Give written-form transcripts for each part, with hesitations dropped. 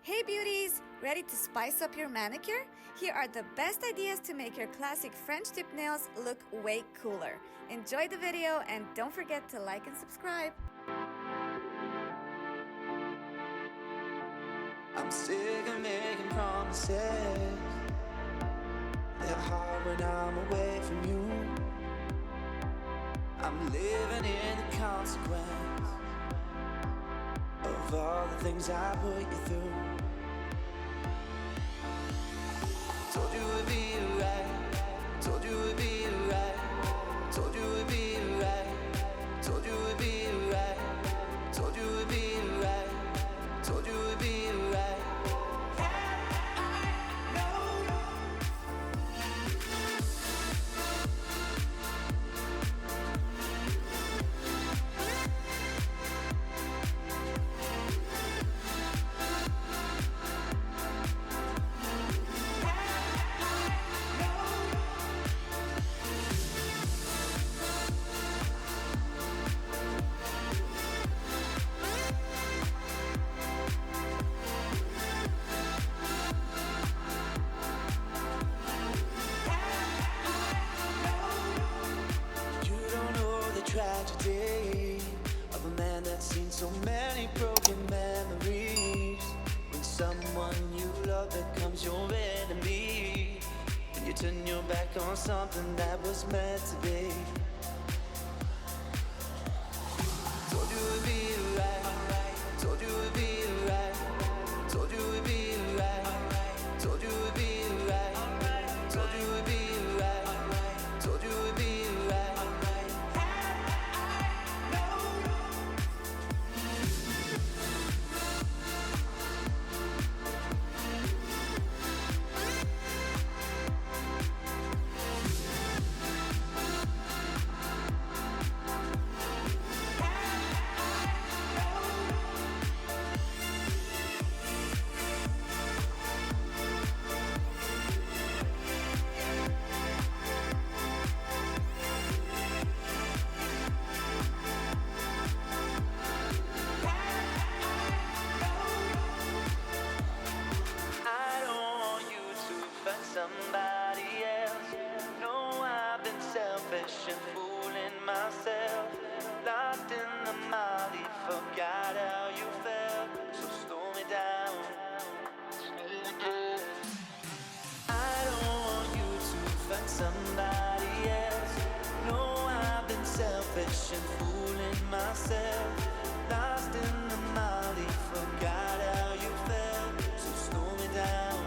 Hey beauties! Ready to spice up your manicure? Here are the best ideas to make your classic French tip nails look way cooler. Enjoy the video and don't forget to like and subscribe. I'm sick of making promises. They're hard when I'm away from you. I'm living in the consequence of all the things I put you through. Told you it'd be right. Told you it'd be right. Told you it'd be right. Told you it'd be right. Told you it'd be right. Told you it'd be right. Tragedy of a man that's seen so many broken memories. When someone you love becomes your enemy, and you turn your back on something that was meant to be. Told you it'd be right. Told you it'd be right. Told you it'd be right. Told you it'd be right. Told you it'd be right. Told you it'd be right. Somebody else. No, I've been selfish and fooling myself. Lost in the molly, forgot how you felt. So slow me down. I don't want you to find somebody else. No, I've been selfish and fooling myself. Lost in the molly, forgot how you felt. So slow me down.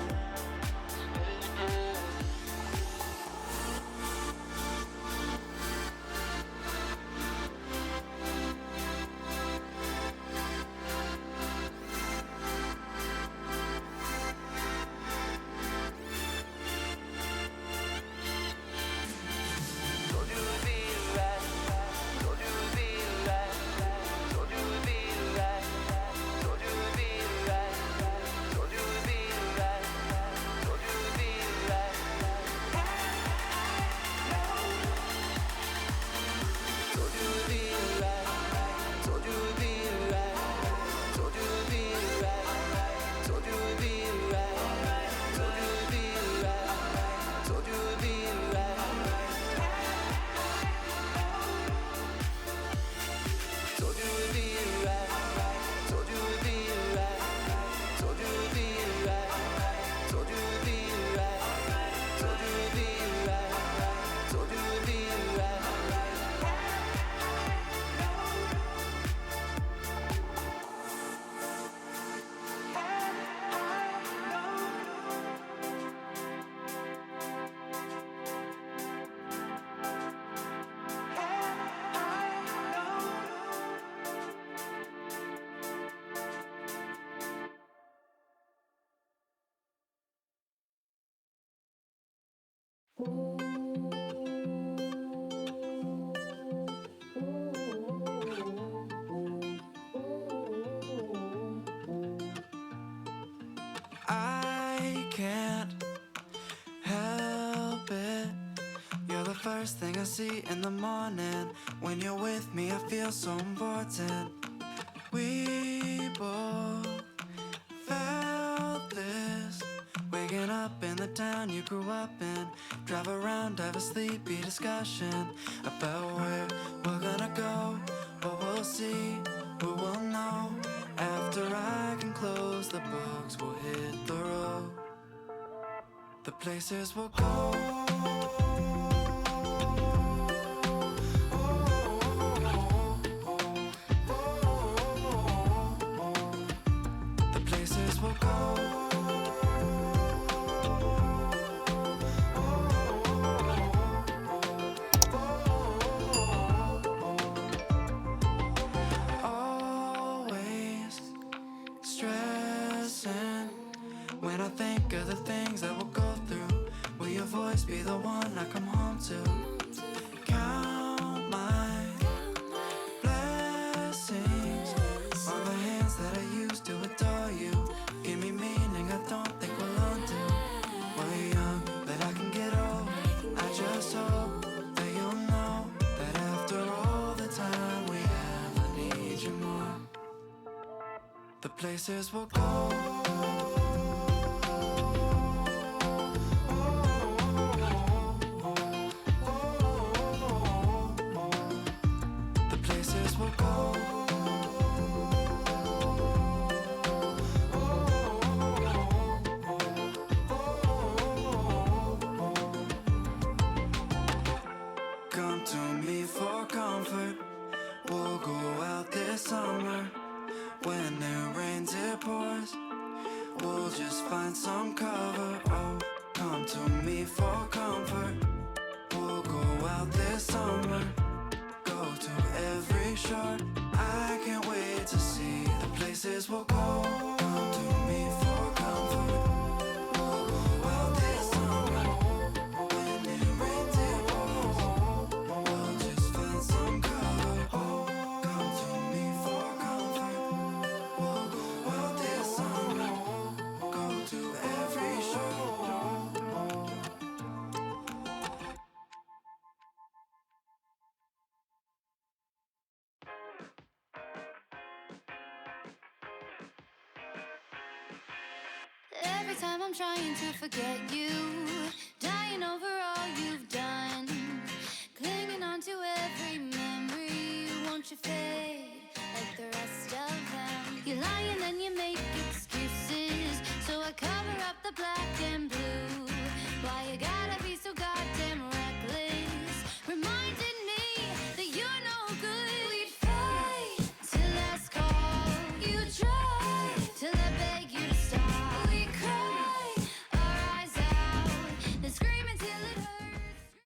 I can't help it. You're the first thing I see in the morning. When you're with me, I feel so important. We both felt town you grew up in. Drive around, have a sleepy discussion about where we're gonna go, what we'll see, who will know. After I can close the books, we'll hit the road. The places we'll go. The places we'll go. Always stressing when I think of the things that we'll go through. Will your voice be the one I come home to? Count my blessings, all the hands that I used to adore you. Give me meaning I don't think we'll undo. We're young, but I can get old. I just hope that you'll know that after all the time we have, I need you more. The places we'll go. The places we'll go. Come to me for comfort. We'll go out this summer. When it rains, it pours. We'll just find some cover. Oh, come to me for comfort. We'll go out this summer. Go to every shore. I can't wait to see the places we'll go. Come to me for comfort. We'll go out this summer. When it rains, it pours. We'll just find some cover. Oh, come to me for comfort. We'll go out this summer. Go to every shore. Every time I'm trying to forget you,